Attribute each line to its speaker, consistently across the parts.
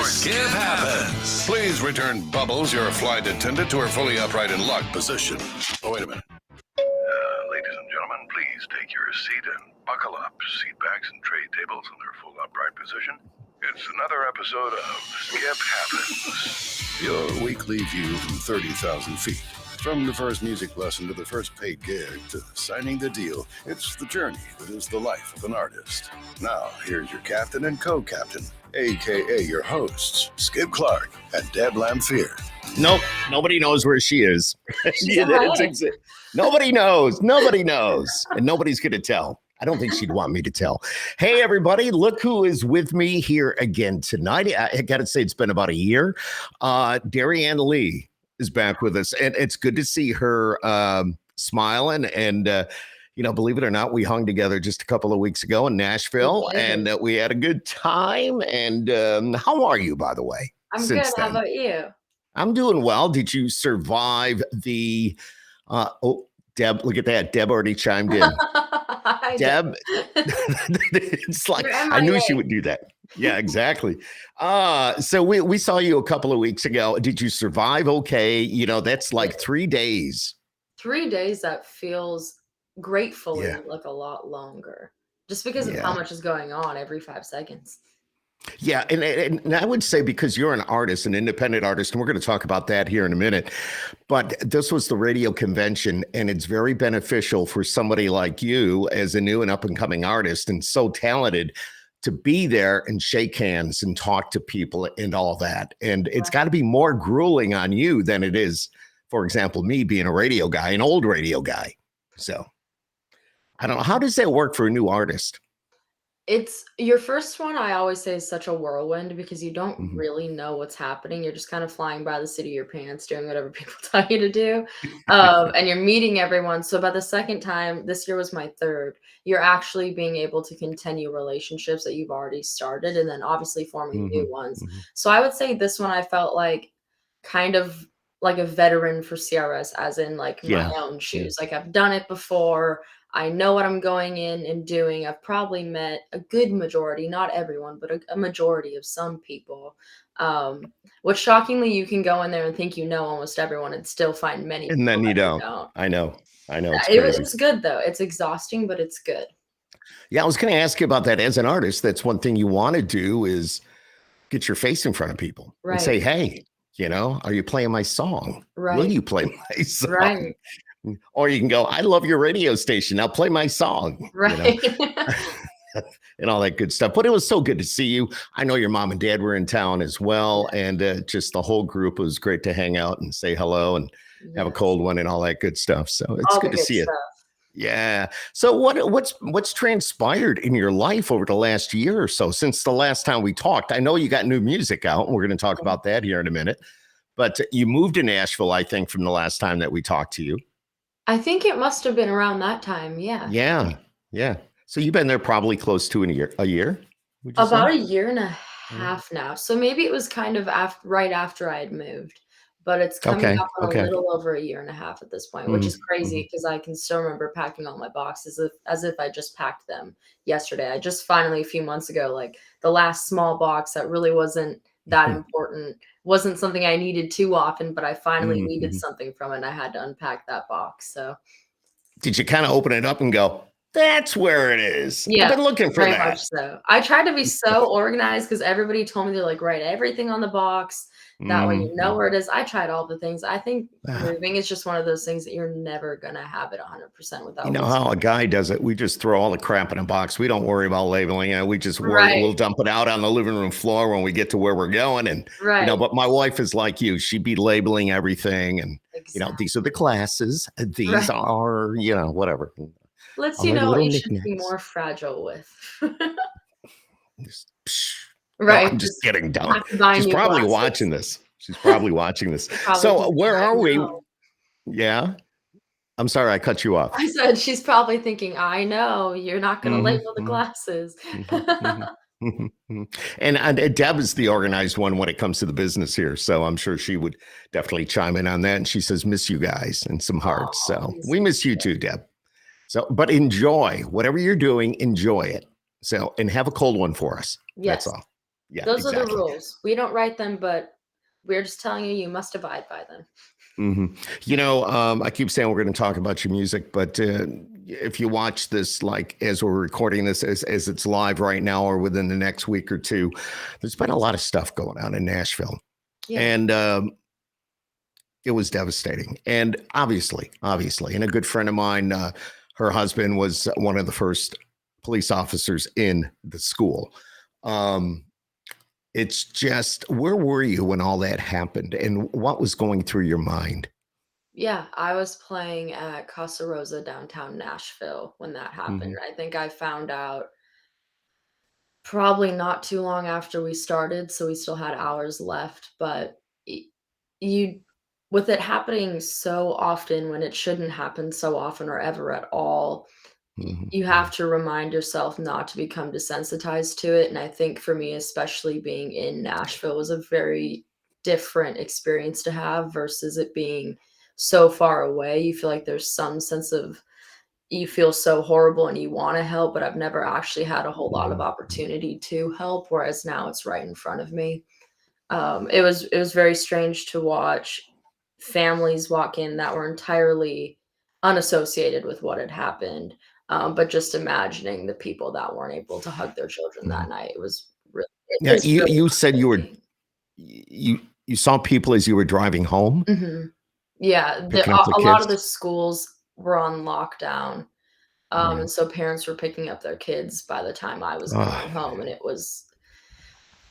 Speaker 1: Skip Happens. Please return Bubbles, your flight attendant, to her fully upright and locked position. Oh, wait a minute. Ladies and gentlemen, please take your seat and buckle up. Seat backs and tray tables in their full upright position. It's another episode of Skip Happens. Your weekly view from 30,000 feet. From the first music lesson to the first paid gig to signing the deal, it's the journey that is the life of an artist. Now, here's your captain and co-captain, a.k.a. your hosts, Skip Clark and Deb Lamphere.
Speaker 2: Nope, nobody knows where she is. Nobody knows. And nobody's going to tell. I don't think she'd want me to tell. Hey, everybody, look who is with me here again tonight. I got to say, it's been about a year. Dariann Leigh is back with us, and it's good to see her smiling. And, believe it or not, we hung together just a couple of weeks ago in Nashville, and we had a good time. And how are you, by the way?
Speaker 3: I'm good. How about you?
Speaker 2: I'm doing well. Did you survive the Deb, look at that. Deb already chimed in. Deb, it's like I knew she would do that. Yeah, exactly. So we saw you a couple of weeks ago. Did you survive okay? That's like 3 days.
Speaker 3: 3 days that feels gratefully like a lot longer. Just because of how much is going on every 5 seconds.
Speaker 2: Yeah, and I would say because you're an artist, an independent artist, and we're going to talk about that here in a minute, but this was the radio convention, and it's very beneficial for somebody like you as a new and up-and-coming artist and so talented to be there and shake hands and talk to people and all that. And it's got to be more grueling on you than it is, for example, me being a radio guy, an old radio guy. So I don't know. How does that work for a new artist?
Speaker 3: It's your first one, I always say, is such a whirlwind because you don't really know what's happening. You're just kind of flying by the seat of your pants, doing whatever people tell you to do. And you're meeting everyone. So by the second time, this year was my third, you're actually being able to continue relationships that you've already started and then obviously forming new ones. So I would say this one, I felt like kind of like a veteran for CRS, as in like my own shoes. Like I've done it before. I know what I'm going in and doing. I've probably met a good majority, not everyone, but a majority of some people. Which shockingly, you can go in there and think you know almost everyone and still find many.
Speaker 2: And then you don't. I know.
Speaker 3: It was good, though. It's exhausting, but it's good.
Speaker 2: Yeah, I was going to ask you about that. As an artist, that's one thing you want to do is get your face in front of people and say, hey, are you playing my song?
Speaker 3: Right.
Speaker 2: Will you play my song?
Speaker 3: Right.
Speaker 2: Or you can go, I love your radio station. Now play my song.
Speaker 3: Right.
Speaker 2: And all that good stuff. But it was so good to see you. I know your mom and dad were in town as well. And just the whole group. It was great to hang out and say hello and have a cold one and all that good stuff. So it's good to see you. Yeah. So what's transpired in your life over the last year or so since the last time we talked? I know you got new music out, and we're going to talk about that here in a minute. But you moved to Nashville, I think, from the last time that we talked to you.
Speaker 3: I think it must have been around that time. Yeah.
Speaker 2: Yeah. So you've been there probably close to a year?
Speaker 3: About a year and a half now. So maybe it was kind of right after I had moved, but it's coming up on a little over a year and a half at this point, which is crazy because I can still remember packing all my boxes as if I just packed them yesterday. I just finally a few months ago, like the last small box that really wasn't that important, wasn't something I needed too often, but I finally needed something from it and I had to unpack that box. So
Speaker 2: did you kind of open it up and go, that's where it is?
Speaker 3: Yeah,
Speaker 2: I've been looking for
Speaker 3: very
Speaker 2: that.
Speaker 3: Much so. I tried to be so organized because everybody told me to like write everything on the box. That way you know where it is. I tried all the things. I think moving is just one of those things that you're never going to have it 100% without.
Speaker 2: You know how a guy does it? We just throw all the crap in a box. We don't worry about labeling it. We just worry. We'll dump it out on the living room floor when we get to where we're going. And, but my wife is like you. She'd be labeling everything. And, these are the classes. These are, whatever.
Speaker 3: Let's see what you should be more fragile with.
Speaker 2: I'm just kidding. She's probably watching this. So where are we? Yeah. I'm sorry, I cut you off.
Speaker 3: I said she's probably thinking, I know you're not going to label the glasses.
Speaker 2: And Deb is the organized one when it comes to the business here. So I'm sure she would definitely chime in on that. And she says, miss you guys and some hearts. So we miss you too, Deb. So, but enjoy whatever you're doing, enjoy it. So, and have a cold one for us.
Speaker 3: Yes.
Speaker 2: That's all. Yeah,
Speaker 3: Those are the
Speaker 2: exactly.
Speaker 3: rules. We don't write them, but we're just telling you, you must abide by them.
Speaker 2: hmm I keep saying we're going to talk about your music, but if you watch this, like as we're recording this, as it's live right now or within the next week or two, there's been a lot of stuff going on in Nashville,
Speaker 3: Yeah.
Speaker 2: and it was devastating. And obviously, and a good friend of mine, her husband was one of the first police officers in the school. Um, it's just, where were you when all that happened, and what was going through your mind?
Speaker 3: Yeah, I was playing at Casa Rosa downtown Nashville when that happened.
Speaker 2: hmm
Speaker 3: I think I found out probably not too long after we started, so we still had hours left, but y you with it happening so often when it shouldn't happen so often or ever at all, you
Speaker 2: hmm
Speaker 3: have to remind yourself not to become desensitized to it, and I think for me, especially being in Nashville, was a very different experience to have versus it being so far away. You feel like there's some sense of you feel so horrible and you wanna help, but I've never actually had a whole lot of
Speaker 2: hmm
Speaker 3: opportunity to help, whereas now it's right in front of me. It was very strange to watch families walk in that were entirely unassociated with what had happened, but just imagining the people that weren't able to hug their children
Speaker 2: hmm
Speaker 3: that night, it
Speaker 2: Yeah,
Speaker 3: was really
Speaker 2: you said
Speaker 3: heartbreaking.
Speaker 2: you saw people as you were driving home,
Speaker 3: Mhm. Yeah,
Speaker 2: picking up the
Speaker 3: a lot of
Speaker 2: kids.
Speaker 3: the schools were on lockdown,
Speaker 2: Right.
Speaker 3: and so parents were picking up their kids by the time I was
Speaker 2: Oh,
Speaker 3: going home, and it was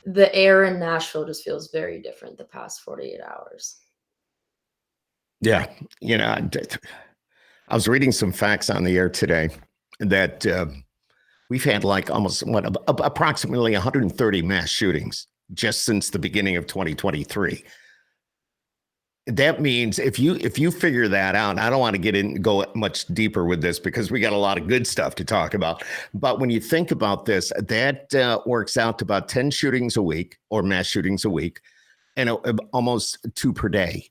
Speaker 3: the air in Nashville just feels very different the past 48 hours.
Speaker 2: yeah. You know, I was reading some facts on the air today that we've had like almost approximately 130 mass shootings just since the beginning of 2023. That means if you figure that out, I don't want to go much deeper with this because we got a lot of good stuff to talk about. But when you think about this, that works out to about 10 shootings a week or mass shootings a week, and almost two per day.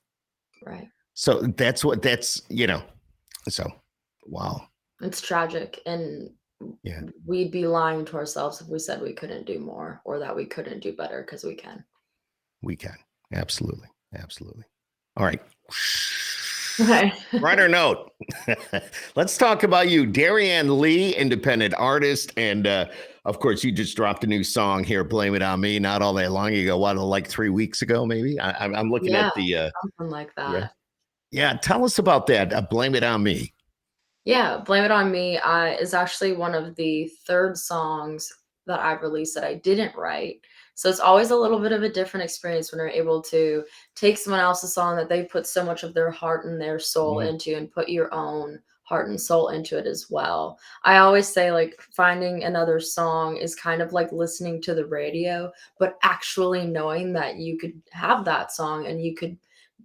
Speaker 3: Right.
Speaker 2: So that's. So wow,
Speaker 3: It's tragic, and
Speaker 2: yeah,
Speaker 3: we'd be lying to ourselves if we said we couldn't do more or that we couldn't do better because we can.
Speaker 2: we can absolutely, absolutely. All right.
Speaker 3: Right.
Speaker 2: Writer note. Let's talk about you, Dariann Leigh, independent artist, and of course, you just dropped a new song here, "Blame It on Me," not all that long ago. What, like 3 weeks ago, maybe? I'm looking
Speaker 3: Yeah,
Speaker 2: at the
Speaker 3: something like
Speaker 2: yeah,
Speaker 3: that.
Speaker 2: yeah. Tell us about that. "Blame It on Me."
Speaker 3: Yeah, "Blame It on Me," is actually one of the 3rd songs that I've released that I didn't write. So it's always a little bit of a different experience when you're able to take someone else's song that they put so much of their heart and their soul
Speaker 2: Mhm,
Speaker 3: into and put your own heart and soul into it as well. I always say, like, finding another song is kind of like listening to the radio, but actually knowing that you could have that song and you could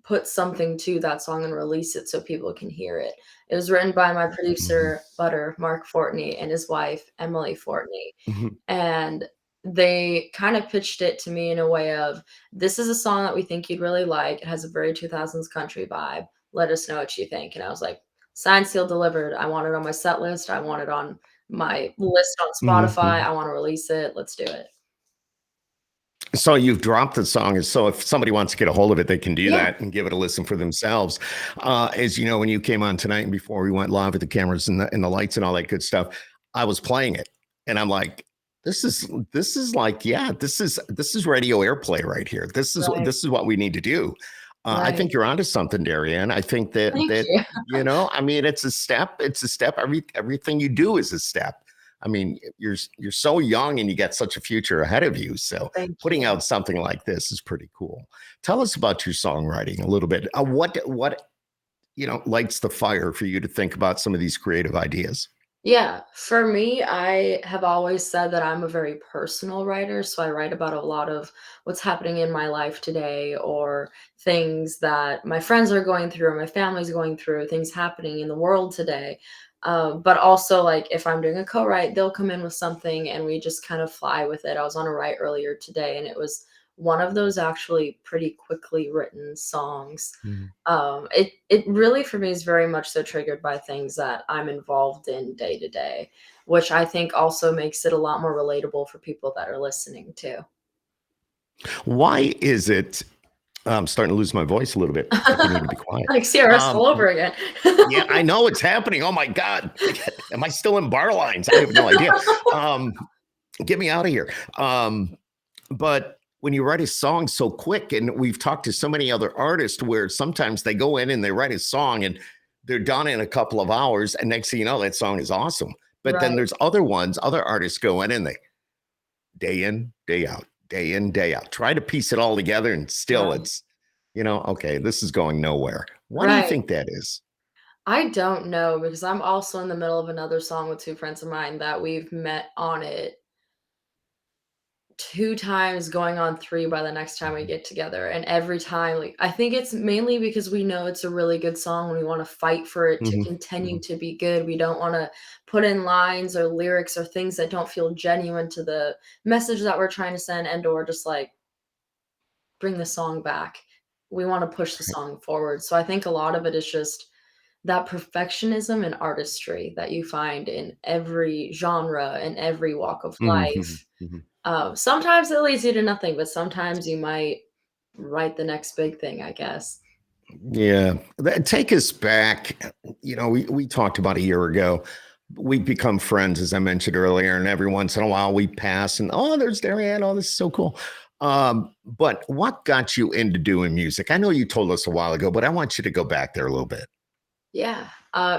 Speaker 3: put something to that song and release it so people can hear it. It was written by my
Speaker 2: mhm,
Speaker 3: producer, Butter, Mark Fortney, and his wife, Emily Fortney,
Speaker 2: mhm.
Speaker 3: and they kind of pitched it to me in a way of, "This is a song that we think you'd really like. It has a very 2000s country vibe. Let us know what you think." And I was like, "Signed, sealed, delivered. I want it on my set list. I want it on my list on
Speaker 2: Mhm,
Speaker 3: Spotify.
Speaker 2: mhm.
Speaker 3: I wanna release it. Let's do it."
Speaker 2: So you've dropped the song, and so if somebody wants to get a hold of it, they can do
Speaker 3: Yeah.
Speaker 2: that and give it a listen for themselves. As you know, when you came on tonight and before we went live with the cameras and the lights and all that good stuff, I was playing it, and I'm like, this is like, yeah, this is radio airplay right here. This is
Speaker 3: Right,
Speaker 2: this is what we need to do. I
Speaker 3: right.
Speaker 2: think you're onto something, Darianne. I think that
Speaker 3: Thank
Speaker 2: that
Speaker 3: you.
Speaker 2: I mean, it's a step. It's a step. Everything you do is a step. I mean, you're so young and you got such a future ahead of you. So
Speaker 3: Thank
Speaker 2: putting
Speaker 3: you.
Speaker 2: out something like this is pretty cool. Tell us about your songwriting a little bit. What lights the fire for you to think about some of these creative ideas?
Speaker 3: Yeah, for me, I have always said that I'm a very personal writer. So I write about a lot of what's happening in my life today or things that my friends are going through or my family's going through, things happening in the world today. But also, like, if I'm doing a co-write, they'll come in with something and we just kind of fly with it. I was on a write earlier today and it was one of those actually pretty quickly written songs.
Speaker 2: Mhm.
Speaker 3: It really for me is very much so triggered by things that I'm involved in day to day, which I think also makes it a lot more relatable for people that are listening too.
Speaker 2: Why is it I'm starting to lose my voice a little bit. I think I need to be quiet.
Speaker 3: Like CRS all over again.
Speaker 2: Yeah, I know it's happening. Oh my God. Am I still in bar lines? I have no idea. Um, get me out of here. But when you write a song so quick, and we've talked to so many other artists where sometimes they go in and they write a song and they're done in a couple of hours, and next thing you know, that song is awesome. But then
Speaker 3: Right,
Speaker 2: there's other ones, other artists go in, day in, day out, day in, day out, try to piece it all together, and still
Speaker 3: right,
Speaker 2: it's, okay, this is going nowhere. Why do you
Speaker 3: right.
Speaker 2: think that is?
Speaker 3: I don't know because I'm also in the middle of another song with 2 friends of mine that we've met on it 2 times, going on 3 by the next time we get together, and every time, like, I think it's mainly because we know it's a really good song and we wanna fight for it to
Speaker 2: Mhm,
Speaker 3: continue
Speaker 2: mhm.
Speaker 3: to be good. We don't wanna put in lines or lyrics or things that don't feel genuine to the message that we're trying to send and/or just, like, bring the song back. We wanna push the song forward, so I think a lot of it is just that perfectionism and artistry that you find in every genre and every walk of
Speaker 2: Mhm,
Speaker 3: life.
Speaker 2: mhm.
Speaker 3: Sometimes it leads you to nothing, but sometimes you might write the next big thing, I guess.
Speaker 2: Yeah, take us back. We talked about a year ago. We become friends, as I mentioned earlier, and every once in a while we pass and there's Dariann. Oh, this is so cool. But what got you into doing music? I know you told us a while ago, but I want you to go back there a little bit.
Speaker 3: Yeah.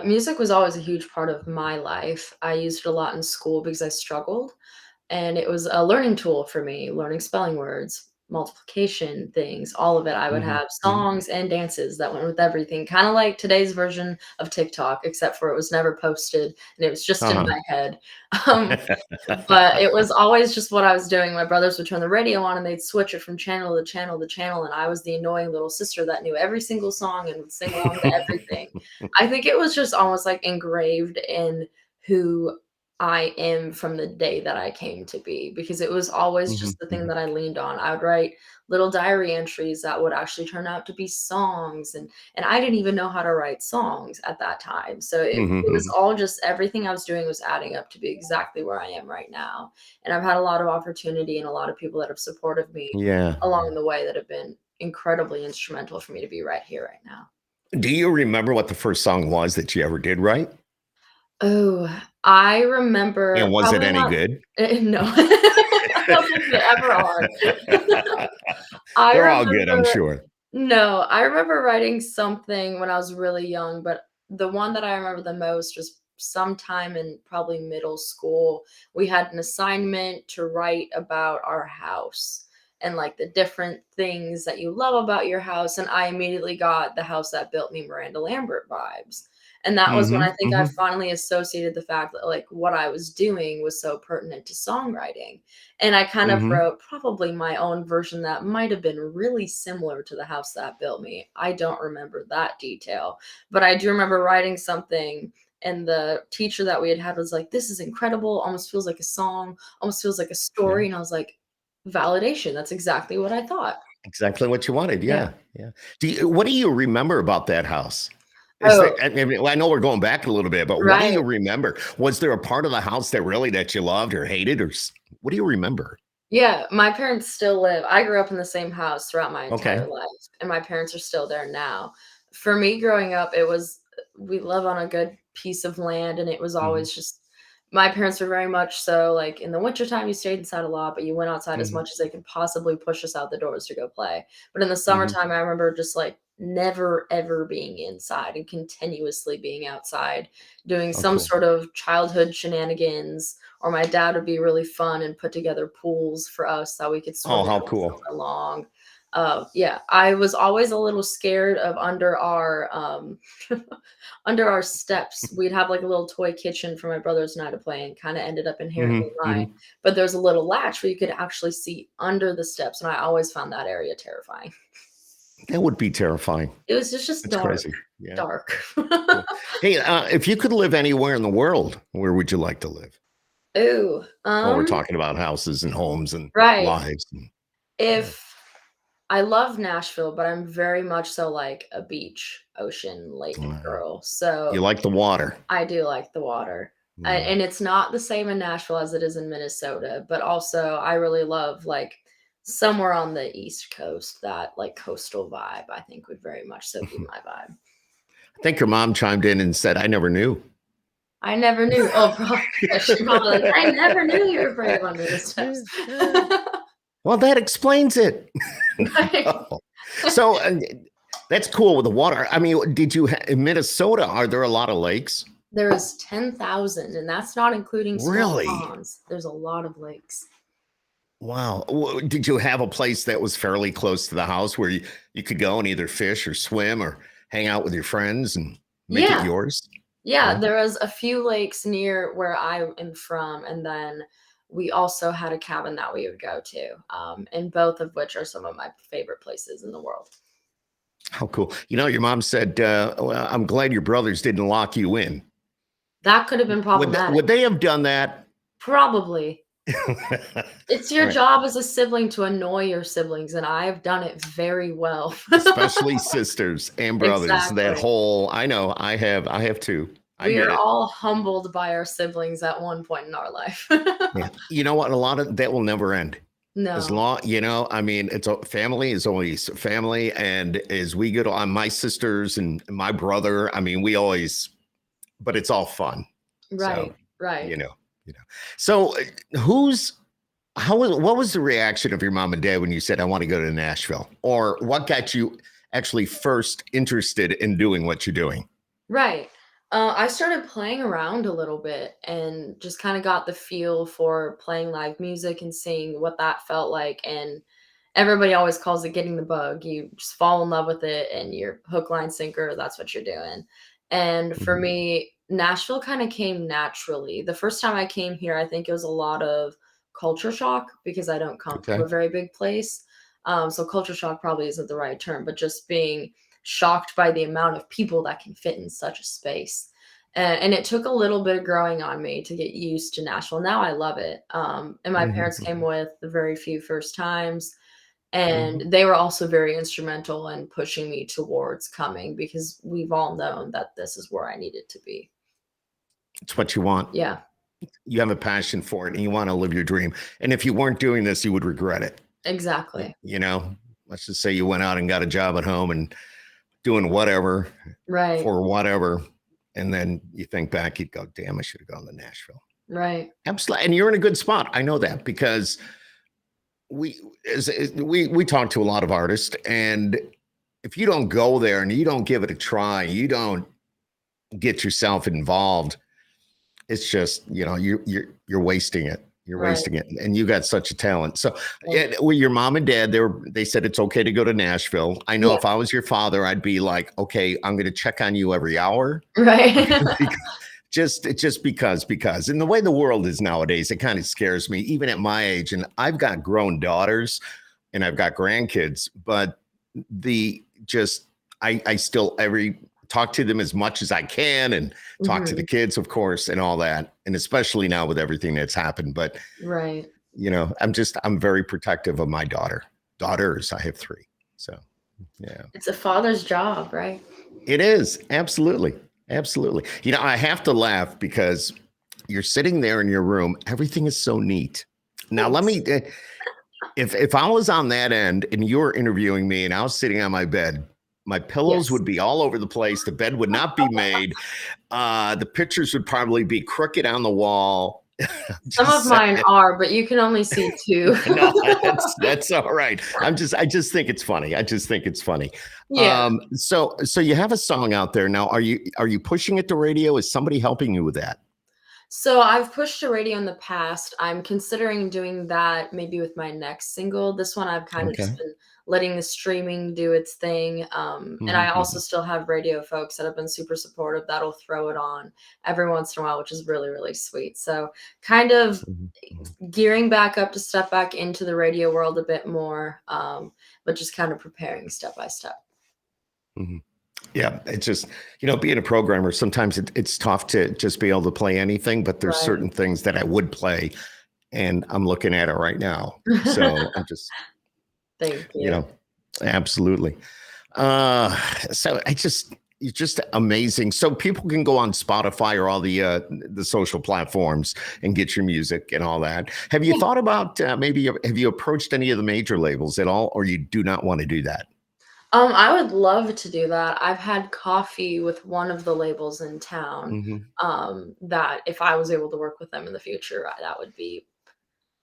Speaker 3: Music was always a huge part of my life. I used it a lot in school because I struggled. And it was a learning tool for me, learning spelling words, multiplication things, all of it. I would
Speaker 2: Hmm.
Speaker 3: have
Speaker 2: Hmm.
Speaker 3: songs and dances that went with everything, kind of like today's version of TikTok, except for it was never posted and it was just in
Speaker 2: Uh-huh.
Speaker 3: my head. Um, but it was always just what I was doing. My brothers would turn the radio on and they'd switch it from channel to channel to channel, and I was the annoying little sister that knew every single song and would sing along to everything. I think it was just almost like engraved in who I am from the day that I came to be, because it was always
Speaker 2: Hmm.
Speaker 3: just the thing
Speaker 2: Hmm.
Speaker 3: that I leaned on. I would write little diary entries that would actually turn out to be songs, and I didn't even know how to write songs at that time. So it was
Speaker 2: Hmm.
Speaker 3: all just everything I was doing was adding up to be exactly where I am right now. And I've had a lot of opportunity and a lot of people that have supported me
Speaker 2: Yeah.
Speaker 3: along the way that have been incredibly instrumental for me to be right here right now.
Speaker 2: Do you remember what the first song was that you ever did write?
Speaker 3: Oh, I remember
Speaker 2: And was it
Speaker 3: probably
Speaker 2: any
Speaker 3: not
Speaker 2: good?
Speaker 3: no. I don't think they ever are. I
Speaker 2: They're all good, I'm
Speaker 3: remember
Speaker 2: sure.
Speaker 3: no, I remember writing something when I was really young, but the one that I remember the most was sometime in probably middle school. We had an assignment to write about our house and like the different things that you love about your house. And I immediately got The House That Built Me Miranda Lambert vibes. And that was when I
Speaker 2: Mhm,
Speaker 3: think I
Speaker 2: mhm.
Speaker 3: finally associated the fact that like what I was doing was so pertinent to songwriting. And I kind of
Speaker 2: Mhm.
Speaker 3: wrote probably my own version that might have been really similar to The House That Built Me. I don't remember that detail, but I do remember writing something, and the teacher that we had had was like, "This is incredible, almost feels like a song, almost feels like a
Speaker 2: Yeah,
Speaker 3: story." And I was like, "Validation, that's exactly what I thought."
Speaker 2: exactly what you wanted,
Speaker 3: Yeah.
Speaker 2: yeah, yeah. What do you remember about that house? Is there
Speaker 3: Oh,
Speaker 2: I mean, well, I know we're going back a little bit, but what do
Speaker 3: right.
Speaker 2: you remember? Was there a part of the house that you loved or hated what do you remember?
Speaker 3: Yeah, my parents still live I grew up in the same house throughout my entire
Speaker 2: Okay.
Speaker 3: life, and my parents are still there now. For me growing up, it was we live on a good piece of land, and it was
Speaker 2: Mhm,
Speaker 3: always just my parents were very much so, like, in the wintertime, you stayed inside a lot, but you went outside as
Speaker 2: mhm,
Speaker 3: much as they could possibly push us out the doors to go play. But in the
Speaker 2: mhm.
Speaker 3: summertime, I remember just, like, never ever being inside and continuously being outside, doing
Speaker 2: Oh,
Speaker 3: some
Speaker 2: cool.
Speaker 3: sort of childhood shenanigans, or my dad would be really fun and put together pools for us that we could swim
Speaker 2: Oh,
Speaker 3: in
Speaker 2: how
Speaker 3: all
Speaker 2: cool.
Speaker 3: summer long. Yeah, I was always a little scared of under our steps. We'd have like a little toy kitchen for my brothers and I to play in, kind of ended up inherently
Speaker 2: Mhm,
Speaker 3: mine.
Speaker 2: mhm.
Speaker 3: But there's a little latch where you could actually see under the steps, and I always found that area terrifying.
Speaker 2: That would be terrifying.
Speaker 3: It was just
Speaker 2: That's
Speaker 3: dark,
Speaker 2: crazy. Yeah,
Speaker 3: dark.
Speaker 2: cool. Hey, if you could live anywhere in the world, where would you like to live?
Speaker 3: Ooh,
Speaker 2: Well, we're talking about houses and homes and
Speaker 3: right.
Speaker 2: lives and yeah.
Speaker 3: If I love Nashville, but I'm very much so like a beach, ocean, lake
Speaker 2: Uh,
Speaker 3: girl. So
Speaker 2: you like the water.
Speaker 3: I do like the water.
Speaker 2: Yeah.
Speaker 3: And it's not the same in Nashville as it is in Minnesota, but also I really love like somewhere on the East Coast. That like coastal vibe, I think, would very much so be my vibe.
Speaker 2: I think your mom chimed in and said, "I never knew."
Speaker 3: I never knew. Oh, yeah, she probably like, I never knew you were afraid of under the steps.
Speaker 2: Well, that explains it.
Speaker 3: Right.
Speaker 2: So that's cool with the water. I mean, in Minnesota, are there a lot of lakes?
Speaker 3: There is 10,000, and that's not including small
Speaker 2: Really?
Speaker 3: ponds. There's a lot of lakes.
Speaker 2: Wow. Did you have a place that was fairly close to the house where you could go and either fish or swim or hang out with your friends and make it yours?
Speaker 3: Yeah, there was a few lakes near where I am from, and then we also had a cabin that we would go to, and both of which are some of my favorite places in the world.
Speaker 2: How cool. Your mom said, well, I'm glad your brothers didn't lock you in.
Speaker 3: That could have been problematic.
Speaker 2: Would they have done that?
Speaker 3: Probably. It's your
Speaker 2: Right.
Speaker 3: job as a sibling to annoy your siblings, and I have done it very well.
Speaker 2: Especially sisters and brothers.
Speaker 3: Exactly.
Speaker 2: That whole, I know, I have too. I
Speaker 3: We
Speaker 2: get
Speaker 3: are
Speaker 2: it.
Speaker 3: all humbled by our siblings at one point in our life.
Speaker 2: Yeah. You know what? A lot of that will never end. As
Speaker 3: No.
Speaker 2: long, I mean, family is always family. And as we get on, my sisters and my brother, I mean, but it's all fun.
Speaker 3: Right.
Speaker 2: So,
Speaker 3: Right.
Speaker 2: So what was the reaction of your mom and dad when you said, I want to go to Nashville? Or what got you actually first interested in doing what you're doing?
Speaker 3: Right. I started playing around a little bit and just kind of got the feel for playing live music and seeing what that felt like. And everybody always calls it getting the bug. You just fall in love with it and you're hook, line, sinker. That's what you're doing. And for
Speaker 2: Mhm.
Speaker 3: me, Nashville kind of came naturally. The first time I came here, I think it was a lot of culture shock because I don't come from
Speaker 2: Okay.
Speaker 3: a very big place. So culture shock probably isn't the right term, but just being shocked by the amount of people that can fit in such a space. And it took a little bit of growing on me to get used to Nashville. Now I love it. And my parents came
Speaker 2: Mhm.
Speaker 3: with the very few first times.
Speaker 2: Mhm.
Speaker 3: And they were also very instrumental in pushing me towards coming because we've all known that this is where I needed to be.
Speaker 2: It's what you want.
Speaker 3: Yeah,
Speaker 2: You have a passion for it and you want to live your dream. And if you weren't doing this, you would regret it.
Speaker 3: exactly.
Speaker 2: You know, let's just say you went out and got a job at home and doing whatever
Speaker 3: Right,
Speaker 2: for whatever. And then you think back, you'd go, damn, I should have gone to Nashville.
Speaker 3: right,
Speaker 2: Absolutely. And you're in a good spot. I know that because we we talk to a lot of artists, and if you don't go there and you don't give it a try, you don't get yourself involved, it's just, you're wasting it. You're
Speaker 3: right.
Speaker 2: wasting it. And you got such a talent. So
Speaker 3: Thank
Speaker 2: with your mom and dad, they said it's okay to go to Nashville. I know
Speaker 3: Yeah,
Speaker 2: if I was your father, I'd be like, okay, I'm gonna check on you every hour.
Speaker 3: right.
Speaker 2: Just because in the way the world is nowadays, it kind of scares me, even at my age. And I've got grown daughters and I've got grandkids, but the just I still every talk to them as much as I can and talk to the
Speaker 3: Mhm,
Speaker 2: kids, of course, and all that. And especially now with everything that's happened. But
Speaker 3: right.
Speaker 2: I'm very protective of my daughters. I have three. So yeah.
Speaker 3: It's a father's job, right?
Speaker 2: It is. Absolutely. Absolutely. I have to laugh because you're sitting there in your room. Everything is so neat. Now, let
Speaker 3: Thanks.
Speaker 2: me, if I was on that end and you were interviewing me and I was sitting on my bed, my pillows
Speaker 3: Yes.
Speaker 2: would be all over the place. The bed would not be made. The pictures would probably be crooked on the wall.
Speaker 3: Some of
Speaker 2: Just
Speaker 3: mine
Speaker 2: saying.
Speaker 3: are, but you can only see 2.
Speaker 2: No, that's all right. I just think it's funny. I just think it's funny.
Speaker 3: Yeah.
Speaker 2: So you have a song out there now. Are you pushing it to radio? Is somebody helping you with that?
Speaker 3: So I've pushed to radio in the past. I'm considering doing that maybe with my next single. This one I've kind of
Speaker 2: Okay.
Speaker 3: just been letting the streaming do its thing. And I also
Speaker 2: Mhm.
Speaker 3: still have radio folks that have been super supportive that'll throw it on every once in a while, which is really, really sweet. So kind of
Speaker 2: Mhm. Mhm.
Speaker 3: gearing back up to step back into the radio world a bit more, but just kind of preparing step by step.
Speaker 2: Mhm. Yeah, it's just, being a programmer, sometimes it's tough to just be able to play anything, but there's
Speaker 3: Right.
Speaker 2: certain things that I would play, and I'm looking at it right now. So I'm just,
Speaker 3: Thank
Speaker 2: you
Speaker 3: you.
Speaker 2: know, absolutely. Uh, so I just, It's just amazing. So people can go on Spotify or all the social platforms and get your music and all that. Have you thought about maybe have you approached any of the major labels at all, or you do not want to do that?
Speaker 3: I would love to do that. I've had coffee with one of the labels in town,
Speaker 2: Hmm.
Speaker 3: that if I was able to work with them in the future, that would be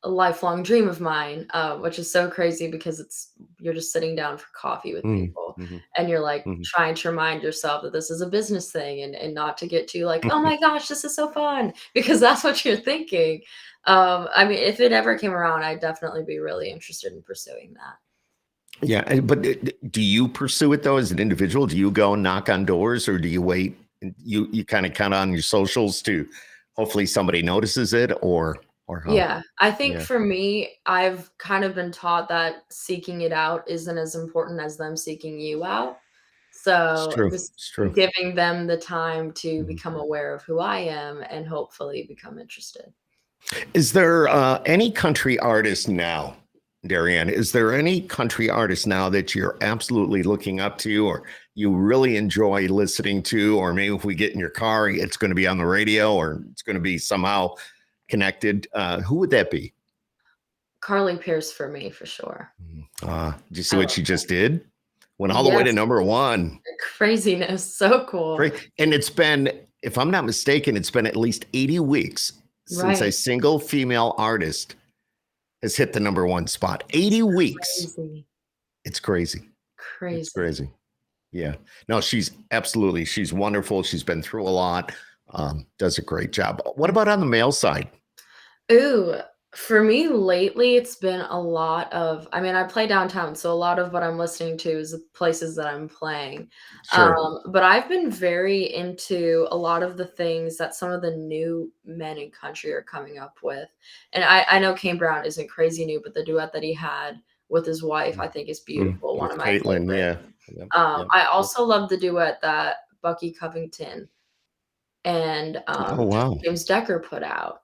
Speaker 3: a lifelong dream of mine, which is so crazy because you're just sitting down for coffee with people,
Speaker 2: Mm-hmm.
Speaker 3: and you're like
Speaker 2: Hmm.
Speaker 3: trying to remind yourself that this is a business thing, and not to get too like, oh my gosh, this is so fun, because that's what you're thinking. I mean, if it ever came around, I'd definitely be really interested in pursuing that.
Speaker 2: Yeah, but do you pursue it though as an individual? Do you go and knock on doors, or do you wait? And you kind of count on your socials to hopefully somebody notices it, or how?
Speaker 3: Yeah, I think
Speaker 2: Yeah,
Speaker 3: for me, I've kind of been taught that seeking it out isn't as important as them seeking you out.
Speaker 2: it's
Speaker 3: So
Speaker 2: true.
Speaker 3: just
Speaker 2: It's true.
Speaker 3: giving them the time to
Speaker 2: Mhm.
Speaker 3: become aware of who I am and hopefully become interested.
Speaker 2: Is there any country artist now, Dariann? Is there any country artist now that you're absolutely looking up to, or you really enjoy listening to, or maybe if we get in your car, it's going to be on the radio, or it's going to be somehow connected? Who would that be?
Speaker 3: Carly Pierce for me, for sure.
Speaker 2: Did you see
Speaker 3: I
Speaker 2: what
Speaker 3: love
Speaker 2: she just did? Went all the way to
Speaker 3: Yes,
Speaker 2: number one.
Speaker 3: craziness, so cool.
Speaker 2: Great. And it's been, if I'm not mistaken, it's been at least 80 weeks since a
Speaker 3: Right,
Speaker 2: single female artist has hit the number one spot. 80 weeks.
Speaker 3: crazy,
Speaker 2: It's crazy. It's
Speaker 3: crazy.
Speaker 2: crazy. Yeah. No, she's wonderful. She's been through a lot. Does a great job. What about on the male side?
Speaker 3: Ooh, for me lately, it's been a lot of I mean, I play downtown, so a lot of what I'm listening to is the places that I'm playing.
Speaker 2: Sure.
Speaker 3: But I've been very into a lot of the things that some of the new men in country are coming up with. And I know Kane Brown isn't crazy new, but the duet that he had with his wife, I think is beautiful, one
Speaker 2: With
Speaker 3: of my
Speaker 2: Caitlin.
Speaker 3: favorites.
Speaker 2: Yeah. Yep. Yep.
Speaker 3: I
Speaker 2: Yep.
Speaker 3: also love the duet that Bucky Covington and
Speaker 2: Oh,
Speaker 3: Jesse
Speaker 2: wow.
Speaker 3: James Decker put out.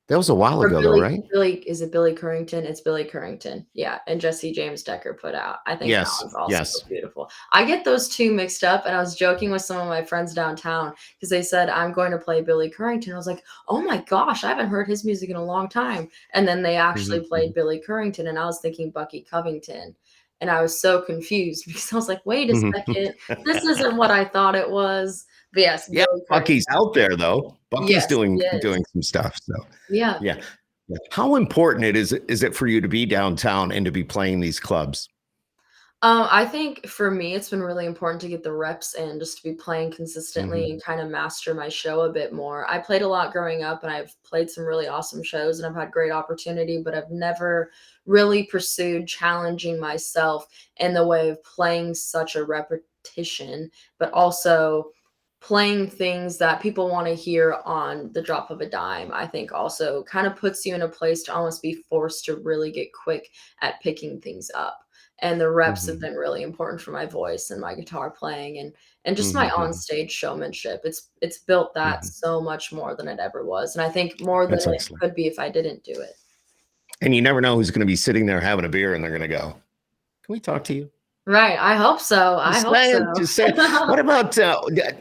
Speaker 2: That was a while
Speaker 3: Or
Speaker 2: ago, though, right?
Speaker 3: Is it Billy Currington? It's Billy Currington, yeah, and Jesse James Decker put out. I think that
Speaker 2: Yes.
Speaker 3: one's also
Speaker 2: Yes.
Speaker 3: beautiful. I get those 2 mixed up, and I was joking with some of my friends downtown because they said, "I'm going to play Billy Currington." I was like, "Oh my gosh, I haven't heard his music in a long time." And then they actually
Speaker 2: Mhm,
Speaker 3: played Billy Currington, and I was thinking Bucky Covington, and I was so confused because I was like, "Wait a
Speaker 2: mhm.
Speaker 3: second, this isn't what I thought it was." But yes,
Speaker 2: Yeah,
Speaker 3: Billy Currington.
Speaker 2: Bucky's out there though. Bucky's
Speaker 3: Yes,
Speaker 2: doing
Speaker 3: he is.
Speaker 2: some stuff. So
Speaker 3: Yeah.
Speaker 2: yeah. Yeah. How important is it for you to be downtown and to be playing these clubs?
Speaker 3: I think for me, it's been really important to get the reps in, just to be playing consistently
Speaker 2: Mhm,
Speaker 3: and kind of master my show a bit more. I played a lot growing up and I've played some really awesome shows and I've had great opportunity, but I've never really pursued challenging myself in the way of playing such a repetition, but also playing things that people want to hear on the drop of a dime. I think also kind of puts you in a place to almost be forced to really get quick at picking things up, and the reps have
Speaker 2: mhm,
Speaker 3: been really important for my voice and my guitar playing and just my
Speaker 2: mhm, mhm,
Speaker 3: on-stage showmanship. It's built that
Speaker 2: mhm.
Speaker 3: so much more than it ever was, and I think more than
Speaker 2: That's
Speaker 3: it
Speaker 2: excellent.
Speaker 3: could be if I didn't do it.
Speaker 2: And you never know who's gonna be sitting there having a beer and they're gonna go, "Can we talk to you?"
Speaker 3: Right, I hope so, I
Speaker 2: Just
Speaker 3: hope
Speaker 2: saying,
Speaker 3: so.
Speaker 2: just saying. What about,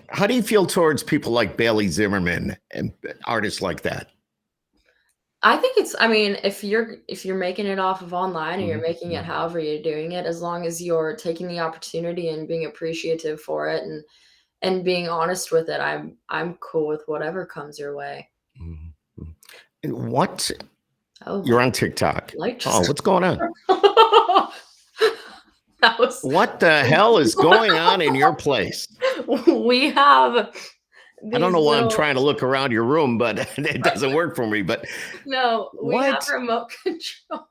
Speaker 2: how do you feel towards people like Bailey Zimmerman and artists like that?
Speaker 3: I think I mean, if you're making it off of online and you're
Speaker 2: Mhm,
Speaker 3: making it
Speaker 2: mhm.
Speaker 3: however you're doing it, as long as you're taking the opportunity and being appreciative for it and being honest with it, I'm cool with whatever comes your way.
Speaker 2: Mhm, mhm. And what
Speaker 3: Oh,
Speaker 2: you're
Speaker 3: wow,
Speaker 2: on TikTok.
Speaker 3: light
Speaker 2: Oh,
Speaker 3: just
Speaker 2: what's going on?
Speaker 3: that was
Speaker 2: What the hell is going on in your place?
Speaker 3: we have
Speaker 2: I don't
Speaker 3: these
Speaker 2: know why I'm
Speaker 3: little
Speaker 2: trying to look around your room, but it doesn't work for me. But
Speaker 3: no, we have
Speaker 2: what?
Speaker 3: remote control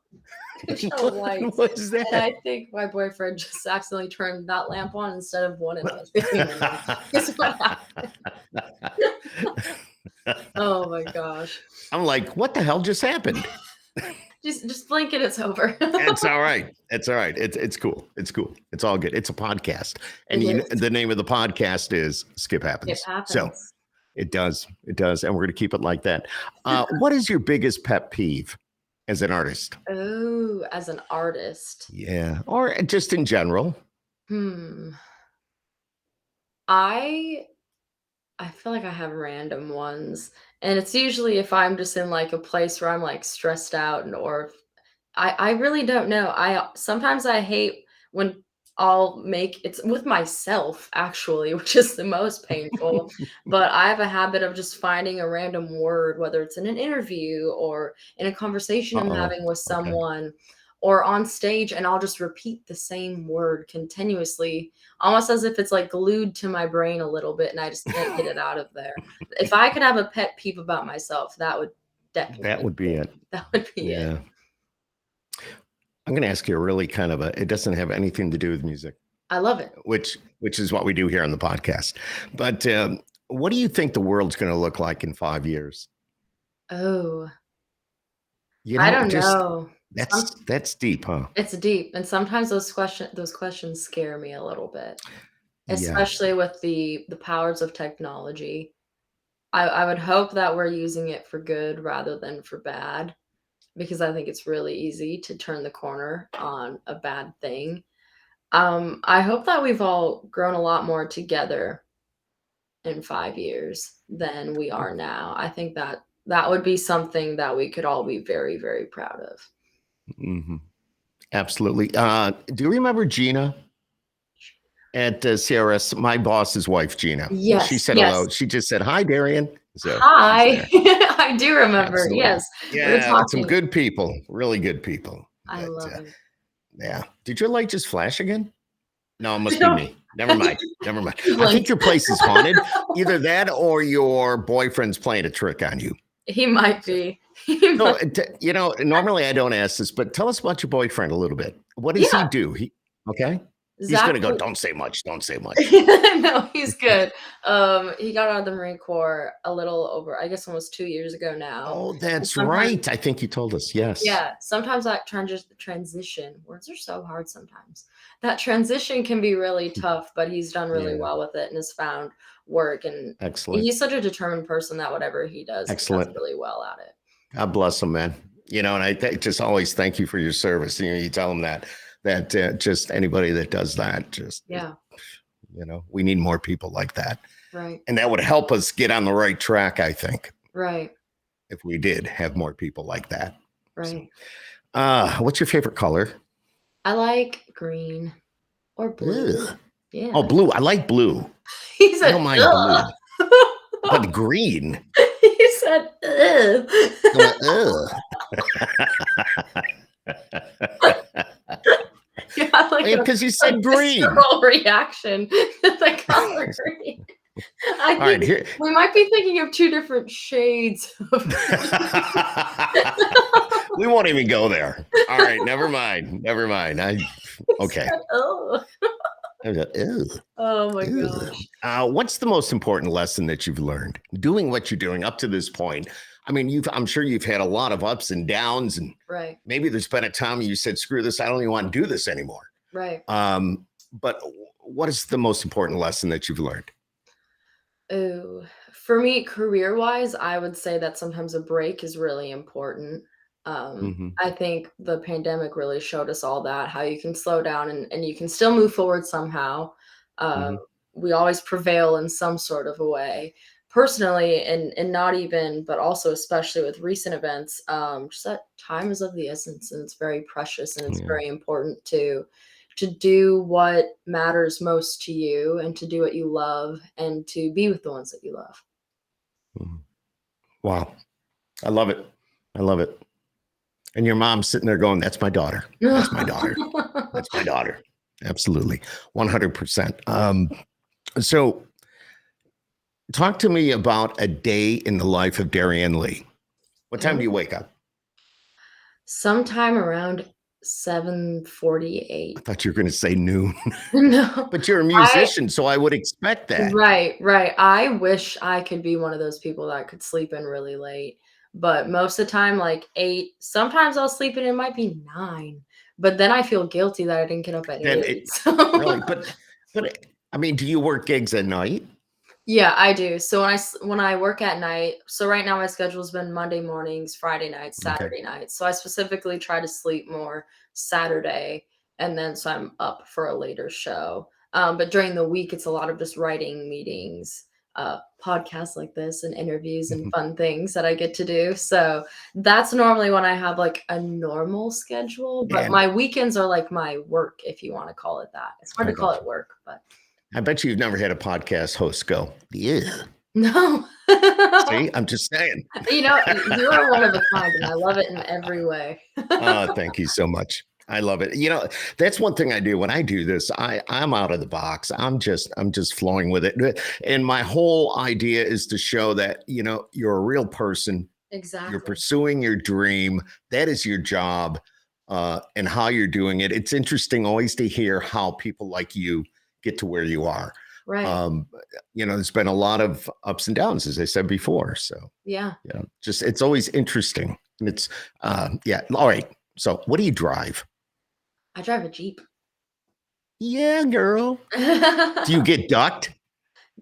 Speaker 2: What
Speaker 3: lights,
Speaker 2: was
Speaker 3: and
Speaker 2: that?
Speaker 3: I think my boyfriend just accidentally turned that lamp on instead of one in my living room. Is what happened. Oh my gosh.
Speaker 2: I'm like, what the hell just happened?
Speaker 3: Just blink and it's over.
Speaker 2: It's all right. It's all right. It's cool. It's cool. It's all good. It's a podcast, and
Speaker 3: It is.
Speaker 2: the name of the podcast is Skip
Speaker 3: It
Speaker 2: Happens. So
Speaker 3: happens.
Speaker 2: it does, and we're going to keep it like that. What is your biggest pet peeve as an artist?
Speaker 3: Oh, as an artist.
Speaker 2: Yeah, or just in general.
Speaker 3: Hmm. I I feel like I have random ones, and it's usually if I'm just in, like, a place where I'm, like, stressed out and or if I really don't know. Sometimes I hate when I'll make it's with myself actually, which is the most painful, but I have a habit of just finding a random word, whether it's in an interview or in a conversation I'm
Speaker 2: Uh-oh.
Speaker 3: having with
Speaker 2: Okay.
Speaker 3: someone or on stage, and I'll just repeat the same word continuously, almost as if it's, like, glued to my brain a little bit, and I just can't get it out of there. If I could have a pet peeve about myself, that would
Speaker 2: That
Speaker 3: definitely
Speaker 2: would
Speaker 3: be
Speaker 2: be
Speaker 3: it.
Speaker 2: it.
Speaker 3: That would be it.
Speaker 2: Yeah. I'm going to ask you a really kind of it doesn't have anything to do with music,
Speaker 3: I love it.
Speaker 2: which is what we do here on the podcast. But what do you think the world's going to look like in 5 years?
Speaker 3: Oh,
Speaker 2: You
Speaker 3: I
Speaker 2: know,
Speaker 3: don't
Speaker 2: just
Speaker 3: know.
Speaker 2: that's deep, huh?
Speaker 3: It's deep, and sometimes those questions scare me a little bit,
Speaker 2: Yeah.
Speaker 3: especially with the powers of technology. I would hope that we're using it for good rather than for bad, because I think it's really easy to turn the corner on a bad thing. I hope that we've all grown a lot more together in 5 years than we are now. I think that that would be something that we could all be very, very proud of.
Speaker 2: Hmm. Absolutely. Do you remember Gina at CRS? My boss's wife, Gina. She
Speaker 3: Yes,
Speaker 2: said hello.
Speaker 3: yes.
Speaker 2: She just said hi, Darian. So she's
Speaker 3: Hi.
Speaker 2: there.
Speaker 3: I do remember,
Speaker 2: Absolutely.
Speaker 3: yes. We were
Speaker 2: Yeah, some
Speaker 3: talking.
Speaker 2: good people, really good people.
Speaker 3: I
Speaker 2: But
Speaker 3: love it.
Speaker 2: yeah, did your light just flash again? No, it
Speaker 3: I
Speaker 2: must be
Speaker 3: don't
Speaker 2: me. Never mind. Never mind.
Speaker 3: He
Speaker 2: I think
Speaker 3: blinked.
Speaker 2: your place is haunted. Either that or your boyfriend's playing a trick on you.
Speaker 3: He might
Speaker 2: So,
Speaker 3: be. He
Speaker 2: so
Speaker 3: might.
Speaker 2: normally I don't ask this, but tell us about your boyfriend a little bit. What does he
Speaker 3: Yeah,
Speaker 2: do? Okay. He's
Speaker 3: Zach
Speaker 2: gonna go.
Speaker 3: was
Speaker 2: Don't say much. Don't say much.
Speaker 3: No, he's good. He got out of the Marine Corps a little over, I guess, almost 2 years ago now,
Speaker 2: Oh,
Speaker 3: and
Speaker 2: that's
Speaker 3: sometimes
Speaker 2: right. I think you told us. Yes.
Speaker 3: yeah, sometimes that transition words are so hard sometimes. That transition can be really tough, but he's done really
Speaker 2: Yeah.
Speaker 3: well with it and has found work, and
Speaker 2: Excellent.
Speaker 3: he's such a determined person that whatever he does
Speaker 2: Excellent.
Speaker 3: really well at it.
Speaker 2: God bless him, man. And just always thank you for your service. You tell him that just anybody that does that, just
Speaker 3: Yeah,
Speaker 2: we need more people like that,
Speaker 3: right,
Speaker 2: and that would help us get on the right track. I think
Speaker 3: right,
Speaker 2: if we did have more people like that. So,
Speaker 3: right.
Speaker 2: what's your favorite color?
Speaker 3: I like green or blue.
Speaker 2: Ugh. Oh,
Speaker 3: Yeah.
Speaker 2: blue. I like blue.
Speaker 3: He
Speaker 2: I
Speaker 3: said,
Speaker 2: don't mind blue,
Speaker 3: "Ugh."
Speaker 2: but green.
Speaker 3: He said,
Speaker 2: Ugh.
Speaker 3: Yeah, like
Speaker 2: Because you
Speaker 3: a
Speaker 2: said green.
Speaker 3: visceral reaction to the color green. I
Speaker 2: All right,
Speaker 3: think
Speaker 2: here.
Speaker 3: we might be thinking of 2 different shades of
Speaker 2: We won't even go there. All right, never mind. Never mind. Okay.
Speaker 3: Oh.
Speaker 2: Ew,
Speaker 3: Oh my
Speaker 2: ew.
Speaker 3: gosh.
Speaker 2: What's the most important lesson that you've learned doing what you're doing up to this point? I mean, I'm sure you've had a lot of ups and downs, and
Speaker 3: Right,
Speaker 2: maybe there's been a time you said, "Screw this! I don't even want to do this anymore."
Speaker 3: right.
Speaker 2: But what is the most important lesson that you've learned?
Speaker 3: Ooh, for me, career-wise, I would say that sometimes a break is really important.
Speaker 2: Hmm.
Speaker 3: I think the pandemic really showed us all that, how you can slow down and you can still move forward somehow. Uh,
Speaker 2: Hmm.
Speaker 3: we always prevail in some sort of a way. Personally, and not even, but also especially with recent events, just that time is of the essence and it's very precious and it's
Speaker 2: Yeah.
Speaker 3: very important to do what matters most to you and to do what you love and to be with the ones that you love.
Speaker 2: Mhm. Wow, I love it. I love it. And your mom's sitting there going, "That's my daughter. That's my daughter. That's my daughter." Absolutely, 100%. So, talk to me about a day in the life of Dariann Leigh. What time do you
Speaker 3: Oh,
Speaker 2: wake up?
Speaker 3: sometime around
Speaker 2: I
Speaker 3: 7:48.
Speaker 2: thought you were going to say noon,
Speaker 3: No,
Speaker 2: but you're a
Speaker 3: I
Speaker 2: musician, so I would expect that.
Speaker 3: right, right. I wish I could be one of those people that could sleep in really late, but most of the time, like 8, sometimes I'll sleep in, it might be 9, but then I feel guilty that I didn't get up at
Speaker 2: Then
Speaker 3: 8,
Speaker 2: it
Speaker 3: so
Speaker 2: really, but I mean, do you work gigs at night?
Speaker 3: yeah, I do. So when I work at night, so right now my schedule's been Monday mornings, Friday nights,
Speaker 2: Okay.
Speaker 3: Saturday nights. So I specifically try to sleep more Saturday, and then so I'm up for a later show. But during the week, it's a lot of just writing meetings, podcasts like this, and interviews and fun things that I get to do. So that's normally when I have like a normal schedule. But
Speaker 2: And
Speaker 3: my weekends are like my work, if you want to call it that. It's hard
Speaker 2: I
Speaker 3: to call
Speaker 2: got
Speaker 3: it
Speaker 2: you.
Speaker 3: work, but
Speaker 2: I bet you've never had a podcast host go, yeah.
Speaker 3: no.
Speaker 2: See, I'm just saying.
Speaker 3: You know, you are one of a kind, and I love it in every way.
Speaker 2: Thank you so much. I love it. That's one thing I do when I do this. I'm out of the box. I'm just flowing with it. And my whole idea is to show that, you're a real person. You're
Speaker 3: Exactly.
Speaker 2: pursuing your dream. That is your job, and how you're doing it. It's interesting always to hear how people like you get to where you are.
Speaker 3: Right.
Speaker 2: There's been a lot of ups and downs, as I said before. So,
Speaker 3: Yeah.
Speaker 2: it's always interesting. And it's, yeah. All right. So what do you drive?
Speaker 3: I drive a Jeep.
Speaker 2: Yeah, girl. Do you get ducked?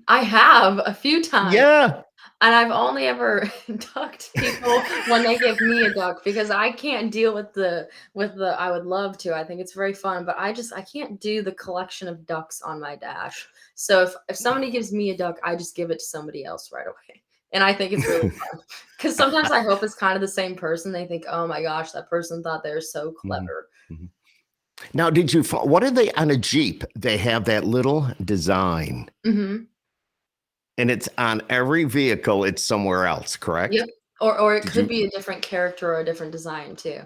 Speaker 3: I have a few times.
Speaker 2: Yeah.
Speaker 3: And I've only ever ducked people when they give me a duck, because I can't deal with the I would love to. I think it's very fun, but I can't do the collection of ducks on my dash. So if somebody gives me a duck, I just give it to somebody else right away. And I think it's really fun, because sometimes I hope it's kind of the same person. They think, oh my gosh, that person thought they were so clever.
Speaker 2: Mhm. Now, what are they on a Jeep? They have that little design,
Speaker 3: Hmm.
Speaker 2: and it's on every vehicle. It's somewhere else, correct?
Speaker 3: Yep. Or it
Speaker 2: Did
Speaker 3: could
Speaker 2: you?
Speaker 3: be a different character or a different design too,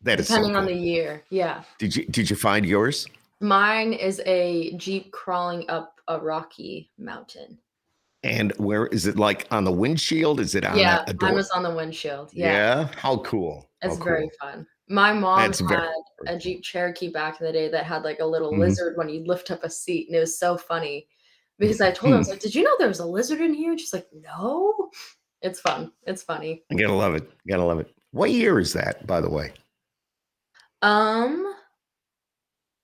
Speaker 2: That is so
Speaker 3: depending on
Speaker 2: cool.
Speaker 3: the year. Yeah.
Speaker 2: Did you find yours?
Speaker 3: Mine is a Jeep crawling up a rocky mountain.
Speaker 2: And where is it? Like on the windshield? Is it on
Speaker 3: Yeah,
Speaker 2: a
Speaker 3: mine
Speaker 2: door?
Speaker 3: was on the windshield. Yeah,
Speaker 2: Yeah. How cool. How
Speaker 3: it's very
Speaker 2: cool.
Speaker 3: fun. My mom
Speaker 2: That's very,
Speaker 3: had
Speaker 2: very
Speaker 3: a
Speaker 2: cool.
Speaker 3: Jeep Cherokee back in the day that had like a little
Speaker 2: Mhm.
Speaker 3: lizard when you lift up a seat, and it was so funny because I told her, I was like, "Did you know there was a lizard in here?" And she's like, "No." It's fun. It's funny.
Speaker 2: I gotta love it. Gotta love it. What year is that, by the way?
Speaker 3: Um,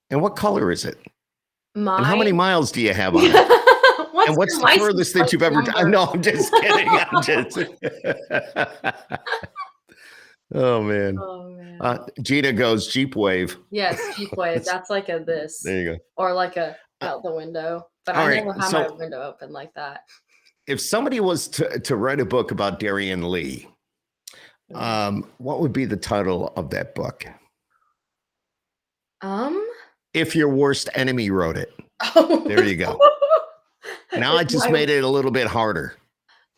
Speaker 2: And what color is it? And how many
Speaker 3: mine.
Speaker 2: miles do you have on it? And
Speaker 3: What's
Speaker 2: what's
Speaker 3: your
Speaker 2: the
Speaker 3: license
Speaker 2: furthest that
Speaker 3: plate
Speaker 2: you've ever done?
Speaker 3: number?
Speaker 2: No, I'm just kidding. I'm just. Oh man.
Speaker 3: Oh man.
Speaker 2: Gina goes Jeep wave.
Speaker 3: Yes, Jeep Wave. That's like a this,
Speaker 2: There you go.
Speaker 3: or like a
Speaker 2: Uh,
Speaker 3: out the window, but
Speaker 2: all
Speaker 3: I
Speaker 2: right.
Speaker 3: never have my
Speaker 2: So
Speaker 3: window open like that.
Speaker 2: if somebody was to write a book about Dariann Leigh,
Speaker 3: Mm.
Speaker 2: what would be the title of that book?
Speaker 3: Um,
Speaker 2: If your worst enemy wrote it.
Speaker 3: oh.
Speaker 2: There you go. Now I
Speaker 3: If
Speaker 2: just
Speaker 3: my
Speaker 2: made it a little bit harder.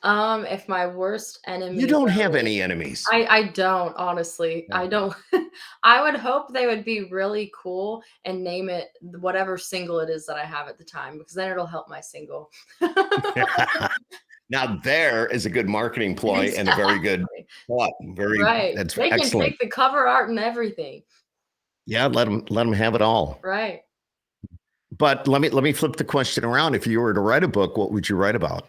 Speaker 3: if my worst enemy
Speaker 2: You don't
Speaker 3: wrote
Speaker 2: have
Speaker 3: it.
Speaker 2: any enemies.
Speaker 3: I don't, honestly. I don't. I would hope they would be really cool and name it whatever single it is that I have at the time, because then it'll help my single.
Speaker 2: Now there is a good marketing ploy and a very good
Speaker 3: Exactly.
Speaker 2: plot.
Speaker 3: Right.
Speaker 2: That's
Speaker 3: They can
Speaker 2: excellent.
Speaker 3: take the cover art and everything.
Speaker 2: Yeah, let them have it all.
Speaker 3: Right.
Speaker 2: But let me flip the question around. If you were to write a book, what would you write about?